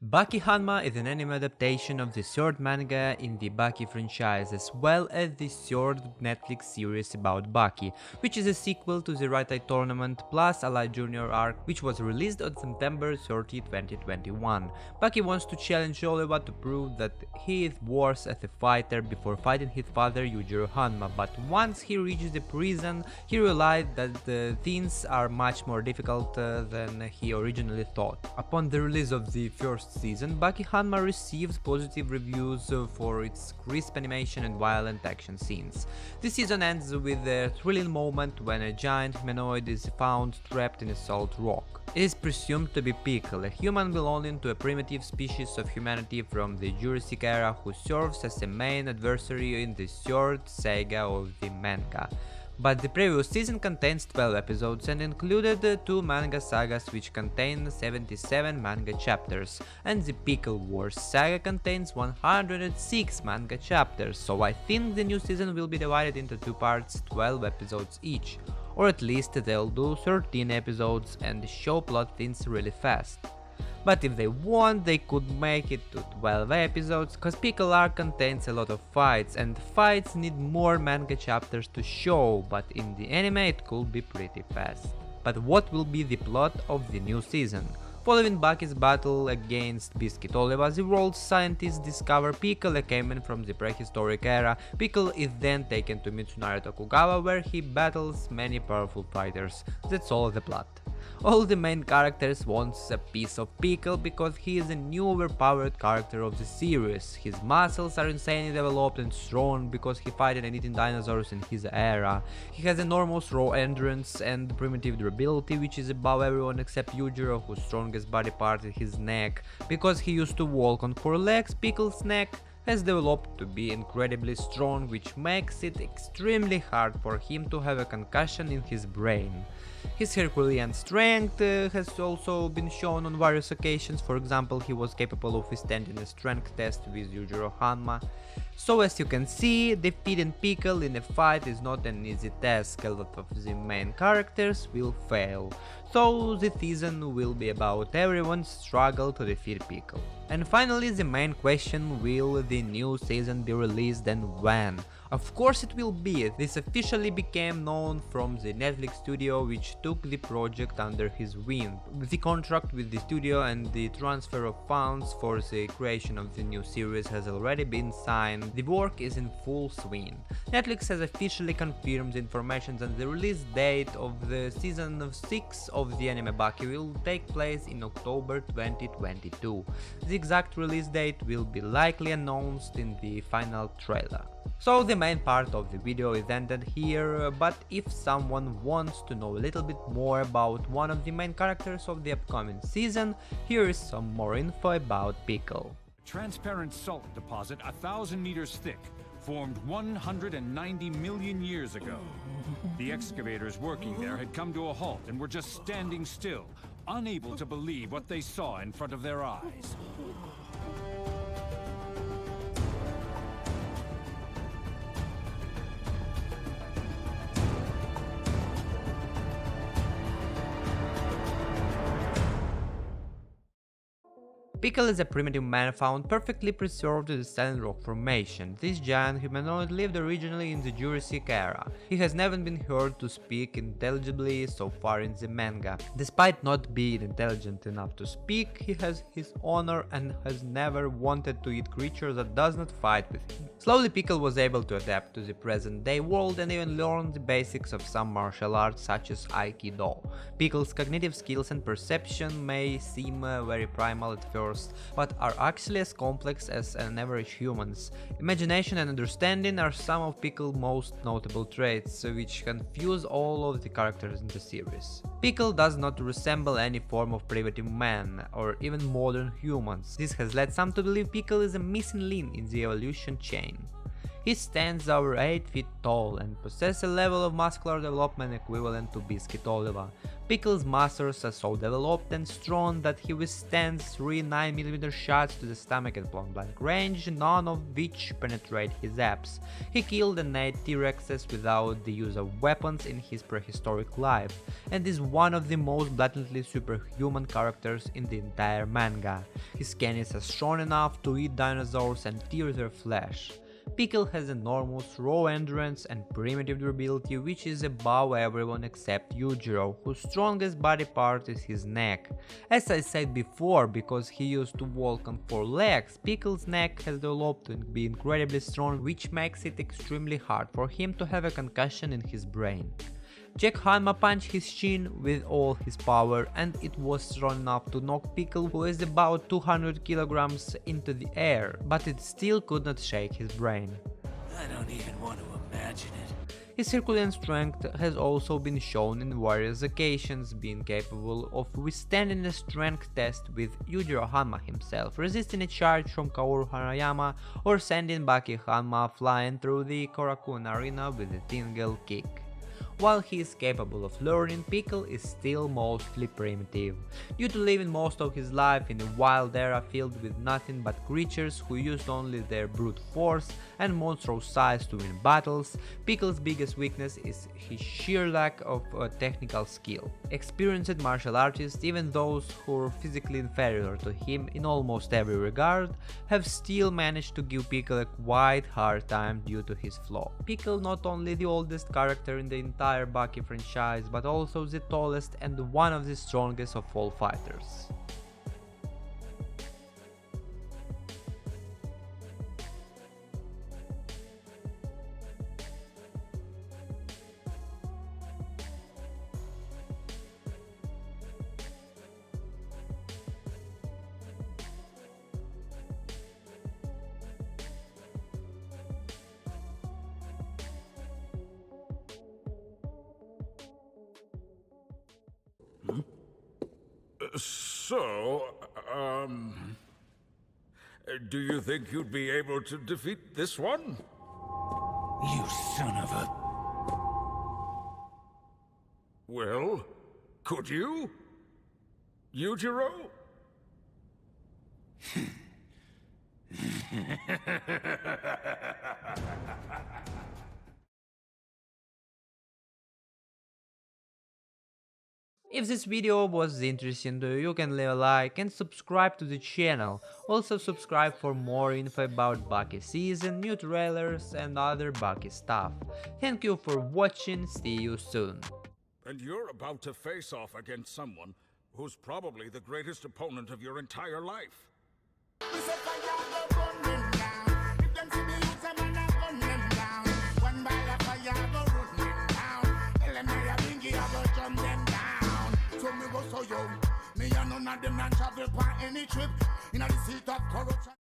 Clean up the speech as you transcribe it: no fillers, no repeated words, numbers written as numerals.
Baki Hanma is an anime adaptation of the third manga in the Baki franchise, as well as the third Netflix series about Baki, which is a sequel to the Raitai Tournament plus Alai Junior arc, which was released on September 30, 2021. Baki wants to challenge Oliva to prove that he is worse as a fighter before fighting his father Yujiro Hanma, but once he reaches the prison, he realized that things are much more difficult than he originally thought. Upon the release of the first season, Baki Hanma receives positive reviews for its crisp animation and violent action scenes. The season ends with a thrilling moment when a giant humanoid is found trapped in a solid rock. It is presumed to be Pickle, a human belonging to a primitive species of humanity from the Jurassic era who serves as the main adversary in the third saga of the manga. But the previous season contains 12 episodes and included 2 manga sagas which contain 77 manga chapters, and the Pickle Wars saga contains 106 manga chapters, so I think the new season will be divided into 2 parts, 12 episodes each, or at least they'll do 13 episodes and show plot things really fast. But if they want, they could make it to 12 episodes, cause Pickle arc contains a lot of fights, and fights need more manga chapters to show, but in the anime it could be pretty fast. But what will be the plot of the new season? Following Baki's battle against Biscuit Oliva, the world's scientists discover Pickle, a caveman from the prehistoric era. Pickle is then taken to Mitsunari Tokugawa, where he battles many powerful fighters. That's all the plot. All the main characters wants a piece of Pickle because he is a new overpowered character of the series. His muscles are insanely developed and strong because he fought and eating dinosaurs in his era. He has enormous raw endurance and primitive durability, which is above everyone except Yujiro, whose strongest body part is his neck. Because he used to walk on 4 legs, Pickle's neck has developed to be incredibly strong, which makes it extremely hard for him to have a concussion in his brain. His Herculean strength has also been shown on various occasions. For example, he was capable of withstanding a strength test with Yujiro Hanma. So as you can see, defeating Pickle in a fight is not an easy task. A lot of the main characters will fail. So the season will be about everyone's struggle to defeat Pickle. And finally, the main question: will the new season be released and when? Of course it will be. This officially became known from the Netflix studio, which took the project under his wing. The contract with the studio and the transfer of funds for the creation of the new series has already been signed. The work is in full swing. Netflix has officially confirmed the information that the release date of the season 6 of the anime Baki will take place in October 2022. The exact release date will be likely announced in the final trailer. So the main part of the video is ended here, but if someone wants to know a little bit more about one of the main characters of the upcoming season, here is some more info about Pickle. Transparent salt deposit 1,000 meters thick, formed 190 million years ago. The excavators working there had come to a halt and were just standing still, unable to believe what they saw in front of their eyes. Pickle is a primitive man found perfectly preserved in the silent rock formation. This giant humanoid lived originally in the Jurassic era. He has never been heard to speak intelligibly so far in the manga. Despite not being intelligent enough to speak, he has his honor and has never wanted to eat creatures that does not fight with him. Slowly Pickle was able to adapt to the present day world and even learn the basics of some martial arts such as Aikido. Pickle's cognitive skills and perception may seem very primal at first, but are actually as complex as an average human's. Imagination and understanding are some of Pickle's most notable traits, which confuse all of the characters in the series. Pickle does not resemble any form of primitive man, or even modern humans. This has led some to believe Pickle is a missing link in the evolution chain. He stands over 8 feet tall and possesses a level of muscular development equivalent to Biscuit Oliva. Pickle's muscles are so developed and strong that he withstands 3 9mm shots to the stomach at point-blank range, none of which penetrate his abs. He killed and ate T-Rexes without the use of weapons in his prehistoric life, and is one of the most blatantly superhuman characters in the entire manga. His canines are strong enough to eat dinosaurs and tear their flesh. Pickle has enormous raw endurance and primitive durability, which is above everyone except Yujiro, whose strongest body part is his neck. As I said before, because he used to walk on 4 legs, Pickle's neck has developed to be incredibly strong, which makes it extremely hard for him to have a concussion in his brain. Hanma punched his chin with all his power, and it was strong enough to knock Pickle, who is about 200 kilograms, into the air, but it still could not shake his brain. I don't even want to imagine it. His Herculean strength has also been shown in various occasions, being capable of withstanding a strength test with Yujiro Hanma himself, resisting a charge from Kaoru Harayama, or sending Baki Hanma flying through the Korakuen arena with a single kick. While he is capable of learning, Pickle is still mostly primitive. Due to living most of his life in a wild era filled with nothing but creatures who used only their brute force and monstrous size to win battles, Pickle's biggest weakness is his sheer lack of technical skill. Experienced martial artists, even those who are physically inferior to him in almost every regard, have still managed to give Pickle a quite hard time due to his flaw. Pickle not only the oldest character in the entire Baki franchise, but also the tallest and one of the strongest of all fighters. So, do you think you'd be able to defeat this one? You son of a... Well, could you? Yujiro? If this video was interesting to you, you can leave a like and subscribe to the channel. Also subscribe for more info about Baki season, new trailers and other Baki stuff. Thank you for watching, see you soon. And you're about to face off against someone who's probably the greatest opponent of your entire life. So young, me and none of them not travel by any trip in the seat of corruption.